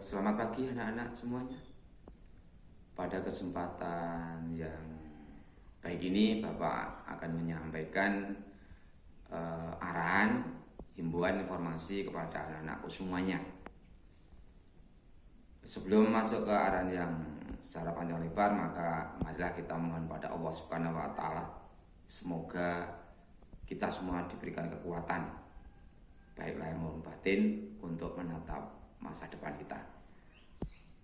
Selamat pagi anak-anak semuanya. Pada kesempatan yang baik ini Bapak akan menyampaikan arahan, himbauan, informasi kepada anak-anakku semuanya. Sebelum masuk ke arahan yang secara panjang lebar, maka marilah kita mohon pada Allah Subhanahu wa Ta'ala, semoga kita semua diberikan kekuatan baik lahir maupun batin untuk menatap masa depan kita.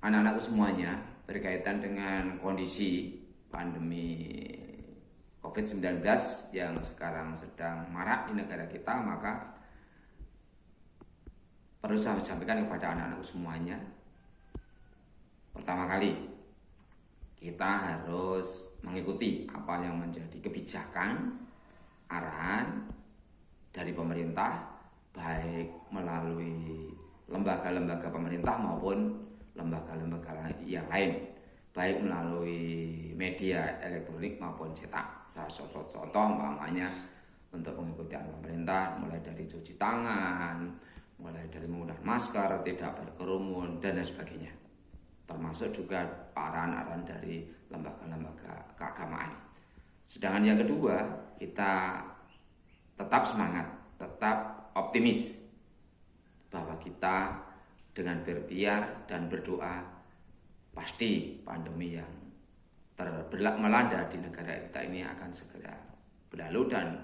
Anak-anakku semuanya, berkaitan dengan kondisi pandemi COVID-19 yang sekarang sedang marak di negara kita, maka perlu saya sampaikan kepada anak-anakku semuanya. Pertama kali, kita harus mengikuti apa yang menjadi kebijakan, arahan dari pemerintah, baik melalui lembaga-lembaga pemerintah maupun lembaga-lembaga yang lain, baik melalui media elektronik maupun cetak. Salah satu contoh umpamanya untuk mengikuti arahan pemerintah, mulai dari cuci tangan, mulai dari menggunakan masker, tidak berkerumun, dan lain sebagainya, termasuk juga arahan-arahan dari lembaga-lembaga keagamaan. Sedangkan yang kedua, kita tetap semangat, tetap optimis bahwa kita dengan berikhtiar dan berdoa pasti pandemi yang melanda di negara kita ini akan segera berlalu. Dan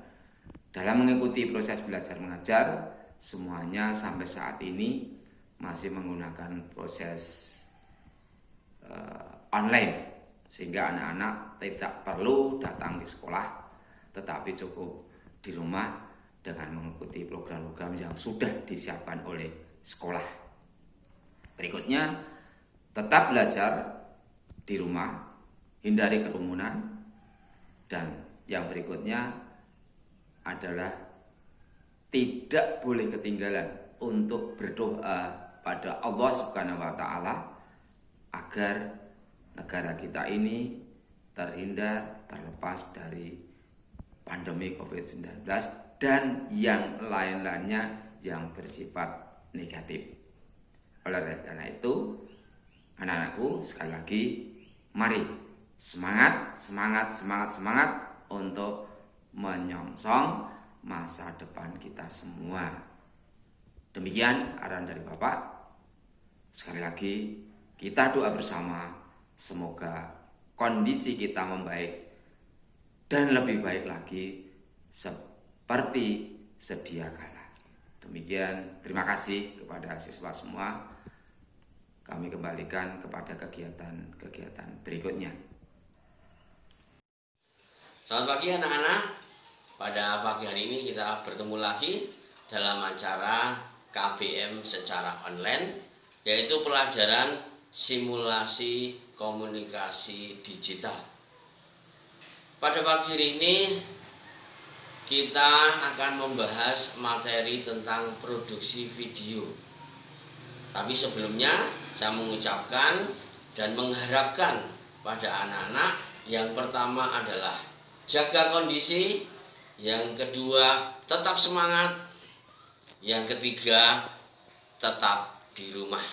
dalam mengikuti proses belajar mengajar, semuanya sampai saat ini masih menggunakan proses online, sehingga anak-anak tidak perlu datang di sekolah, tetapi cukup di rumah dengan mengikuti program-program yang sudah disiapkan oleh sekolah. Berikutnya, tetap belajar di rumah, hindari kerumunan, dan yang berikutnya adalah tidak boleh ketinggalan untuk berdoa pada Allah Subhanahu wa Ta'ala agar negara kita ini terhindar, terlepas dari pandemi COVID-19 dan yang lain-lainnya yang bersifat negatif. Oleh karena itu, anak-anakku, sekali lagi, mari semangat untuk menyongsong masa depan kita semua. Demikian arahan dari Bapak. Sekali lagi, kita doa bersama, semoga kondisi kita membaik dan lebih baik lagi seperti sedia kala. Demikian, terima kasih kepada siswa semua. Kami kembalikan kepada kegiatan berikutnya. Selamat pagi anak-anak. Pada pagi hari ini kita bertemu lagi dalam acara KBM secara online, yaitu pelajaran simulasi komunikasi digital. Pada pagi hari ini kita akan membahas materi tentang produksi video. Tapi sebelumnya saya mengucapkan dan mengharapkan pada anak-anak, yang pertama adalah jaga kondisi, yang kedua tetap semangat, yang ketiga tetap di rumah.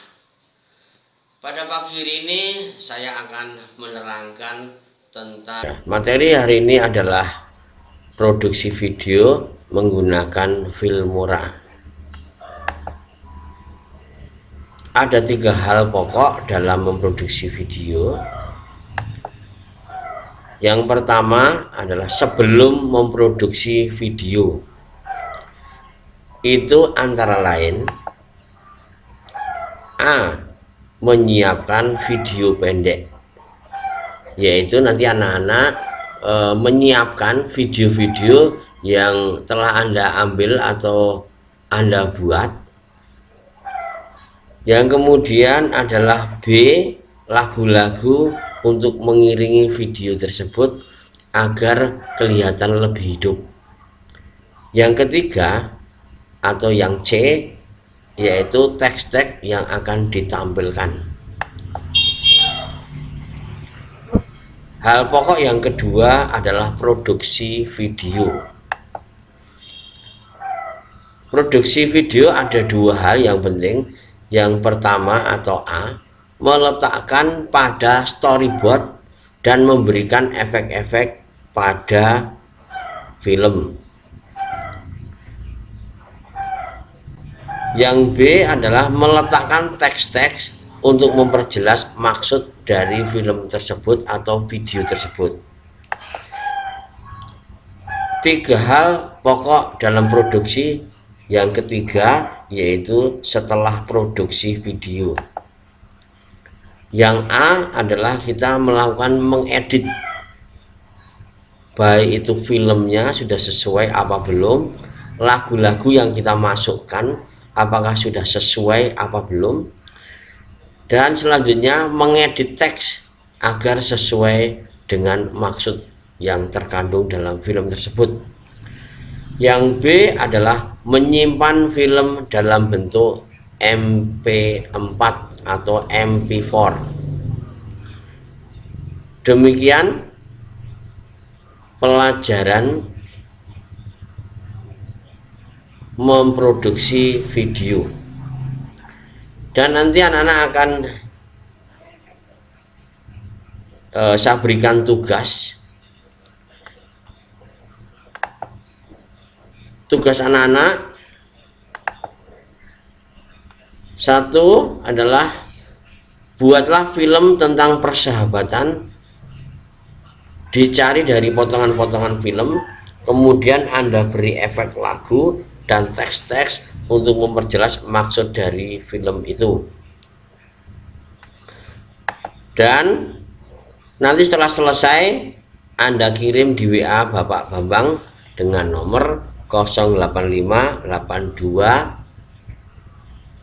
Pada pagi hari ini saya akan menerangkan tentang materi hari ini adalah produksi video menggunakan Filmora. Ada 3 hal pokok dalam memproduksi video. Yang pertama adalah sebelum memproduksi video, itu antara lain A. Menyiapkan video pendek, yaitu nanti anak-anak menyiapkan video-video yang telah Anda ambil atau Anda buat. Yang kemudian adalah B. Lagu-lagu untuk mengiringi video tersebut agar kelihatan lebih hidup. Yang ketiga atau yang C, yaitu teks-teks yang akan ditampilkan. Hal pokok yang kedua adalah produksi video. Produksi video ada 2 hal yang penting. Yang pertama atau A, meletakkan pada storyboard dan memberikan efek-efek pada film. Yang B adalah meletakkan teks-teks untuk memperjelas maksud dari film tersebut atau video tersebut. 3 hal pokok dalam produksi yang ketiga, yaitu setelah produksi video. Yang A adalah kita melakukan mengedit, baik itu filmnya sudah sesuai apa belum, lagu-lagu yang kita masukkan apakah sudah sesuai apa belum, dan selanjutnya mengedit teks agar sesuai dengan maksud yang terkandung dalam film tersebut. Yang B adalah menyimpan film dalam bentuk MP4 atau MP4. Demikian pelajaran memproduksi video, dan nanti anak-anak akan saya berikan tugas anak-anak. Satu adalah buatlah film tentang persahabatan, dicari dari potongan-potongan film, kemudian Anda beri efek lagu dan teks-teks untuk memperjelas maksud dari film itu. Dan nanti setelah selesai Anda kirim di WA Bapak Bambang dengan nomor 08582,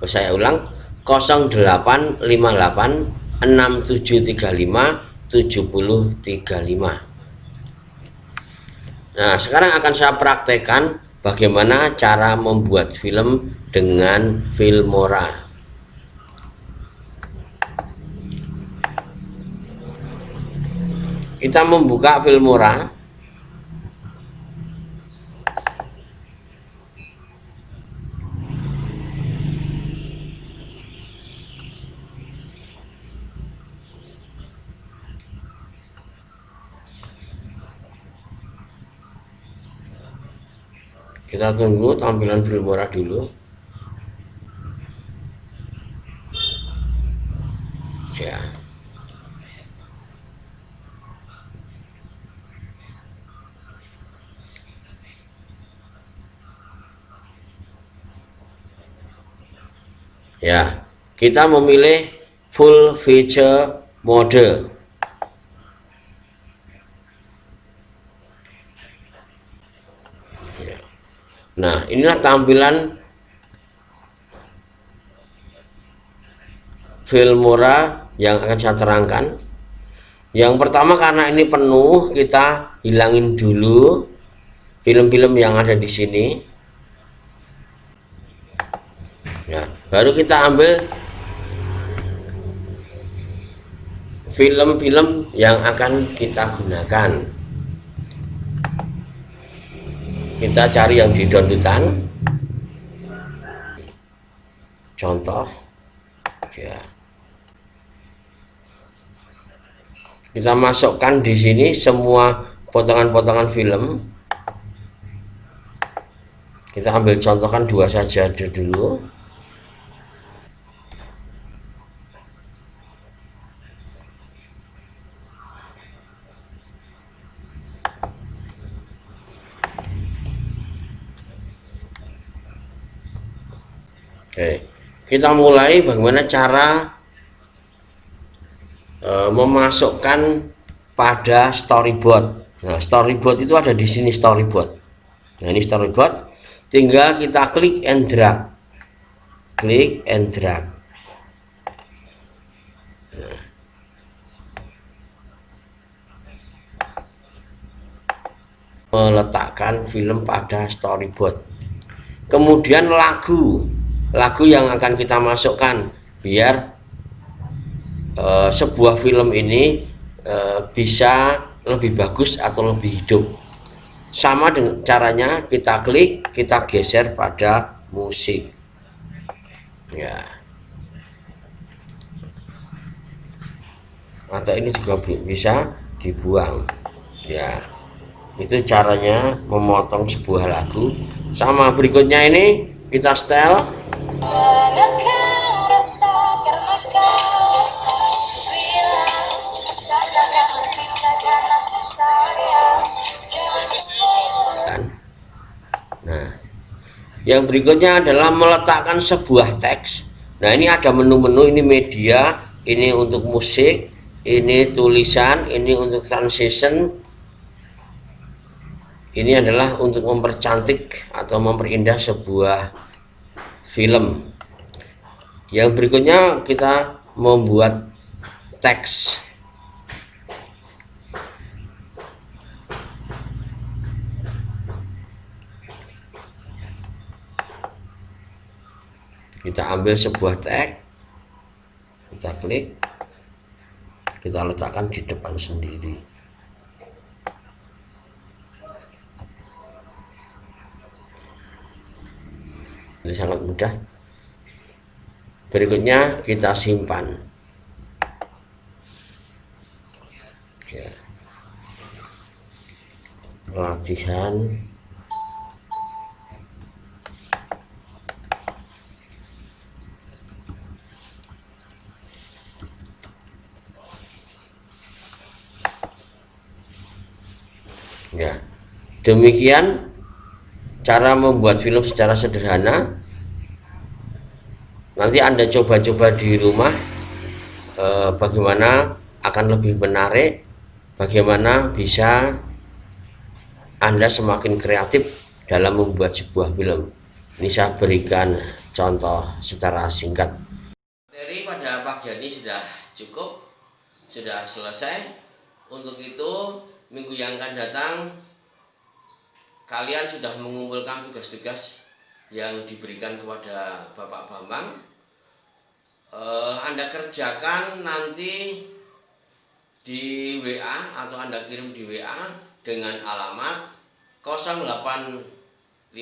saya ulang, 085867357035. Nah, sekarang akan saya praktekkan bagaimana cara membuat film dengan Filmora. Kita membuka Filmora. Kita tunggu tampilan Filmora dulu. Ya. Ya, kita memilih full feature mode. Nah, inilah tampilan Filmora yang akan saya terangkan. Yang pertama, karena ini penuh, kita hilangin dulu film-film yang ada di sini. Ya, baru kita ambil film-film yang akan kita gunakan. Kita cari yang di downloadan, contoh ya, kita masukkan di sini semua potongan-potongan film. Kita ambil contohkan 2 saja dulu. Oke, kita mulai bagaimana cara memasukkan pada storyboard. Nah, storyboard itu ada di sini storyboard. Nah, ini storyboard. Tinggal kita klik and drag. Klik and drag. Nah. Meletakkan film pada storyboard. Kemudian lagu yang akan kita masukkan biar sebuah film ini bisa lebih bagus atau lebih hidup. Sama dengan caranya, kita klik, kita geser pada musik. Ya. atau ini juga bisa dibuang. Ya, itu caranya memotong sebuah lagu. Sama berikutnya ini kita setel. Nah, yang berikutnya adalah meletakkan sebuah teks. Nah, ini ada menu-menu, ini media, ini untuk musik, ini tulisan, ini untuk transition. Ini adalah untuk mempercantik atau memperindah sebuah film. Yang berikutnya kita membuat teks. Kita ambil sebuah teks, kita klik, kita letakkan di depan sendiri. Ini sangat mudah. Berikutnya kita simpan. Ya. Latihan. Ya, demikian cara membuat film secara sederhana. Nanti Anda coba-coba di rumah, bagaimana akan lebih menarik, bagaimana bisa Anda semakin kreatif dalam membuat sebuah film. Ini saya berikan contoh secara singkat. Materi pada pagi ini sudah cukup, sudah selesai. Untuk itu, minggu yang akan datang kalian sudah mengumpulkan tugas-tugas yang diberikan kepada Bapak Bambang. Anda kerjakan nanti di WA atau Anda kirim di WA dengan alamat 0858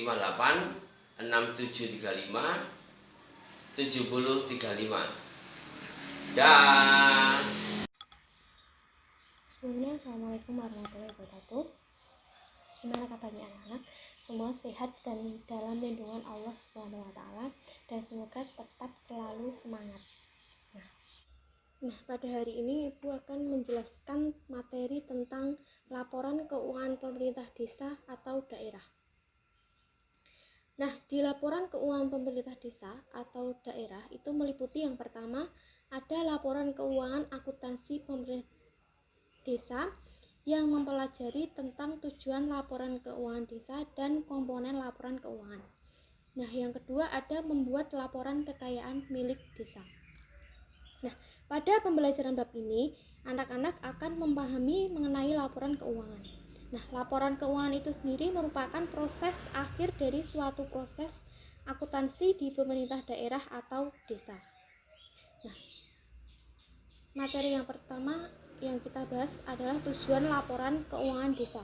6735 7035. Dan sebelumnya, assalamualaikum warahmatullahi wabarakatuh. Gimana kabarnya anak-anak? Semua sehat dan dalam lindungan Allah Subhanahu wa Ta'ala, dan semoga tetap selalu semangat. Nah, pada hari ini Ibu akan menjelaskan materi tentang laporan keuangan pemerintah desa atau daerah. Nah, di laporan keuangan pemerintah desa atau daerah itu meliputi yang pertama ada laporan keuangan akuntansi pemerintah desa yang mempelajari tentang tujuan laporan keuangan desa dan komponen laporan keuangan. Nah, yang kedua ada membuat laporan kekayaan milik desa. Nah, pada pembelajaran bab ini, anak-anak akan memahami mengenai laporan keuangan. Nah, laporan keuangan itu sendiri merupakan proses akhir dari suatu proses akuntansi di pemerintah daerah atau desa. Nah, materi yang pertama yang kita bahas adalah tujuan laporan keuangan desa.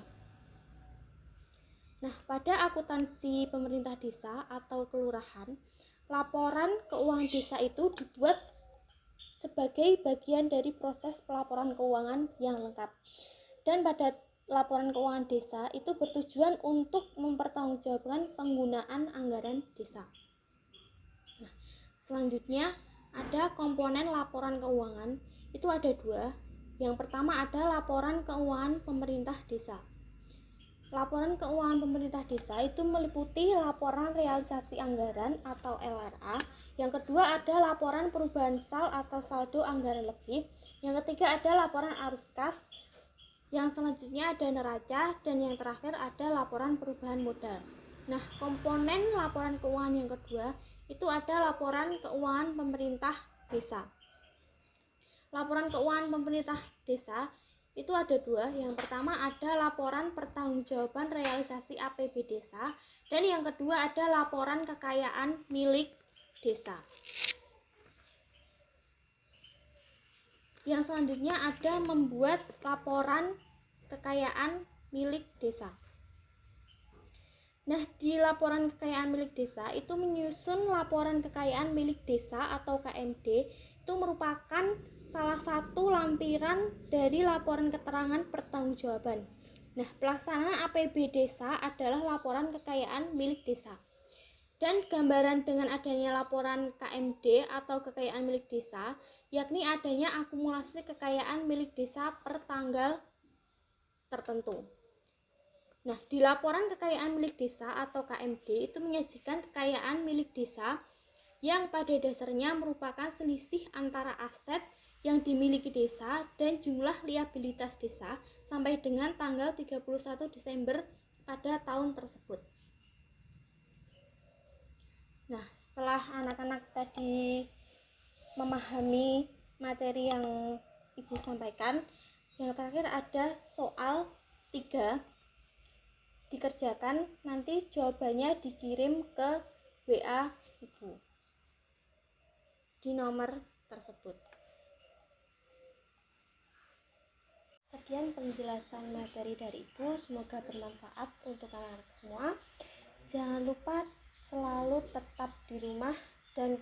Nah, pada akuntansi pemerintah desa atau kelurahan, laporan keuangan desa itu dibuat sebagai bagian dari proses pelaporan keuangan yang lengkap. Dan pada laporan keuangan desa itu bertujuan untuk mempertanggungjawabkan penggunaan anggaran desa. Nah, selanjutnya ada komponen laporan keuangan, itu ada dua. Yang pertama ada laporan keuangan pemerintah desa. Laporan keuangan pemerintah desa itu meliputi laporan realisasi anggaran atau LRA. Yang kedua ada laporan perubahan sal atau saldo anggaran lebih. Yang ketiga ada laporan arus kas. Yang selanjutnya ada neraca, dan yang terakhir ada laporan perubahan modal. Nah, komponen laporan keuangan yang kedua itu ada laporan keuangan pemerintah desa. Laporan keuangan pemerintah desa itu ada dua. Yang pertama ada laporan pertanggungjawaban realisasi APB desa, dan yang kedua ada laporan kekayaan milik desa. Yang selanjutnya ada membuat laporan kekayaan milik desa. Nah, di laporan kekayaan milik desa itu menyusun laporan kekayaan milik desa atau KMD itu merupakan salah satu lampiran dari laporan keterangan pertanggungjawaban. Nah, pelaksanaan APB desa adalah laporan kekayaan milik desa. Dan gambaran dengan adanya laporan KMD atau kekayaan milik desa, yakni adanya akumulasi kekayaan milik desa per tanggal tertentu. Nah, di laporan kekayaan milik desa atau KMD itu menyajikan kekayaan milik desa yang pada dasarnya merupakan selisih antara aset yang dimiliki desa dan jumlah liabilitas desa sampai dengan tanggal 31 Desember pada tahun tersebut. Nah, setelah anak-anak tadi memahami materi yang Ibu sampaikan, yang terakhir ada soal 3 dikerjakan, nanti jawabannya dikirim ke WA Ibu di nomor tersebut. Sekian penjelasan materi dari Ibu, semoga bermanfaat untuk anak-anak semua. Jangan lupa selalu tetap di rumah dan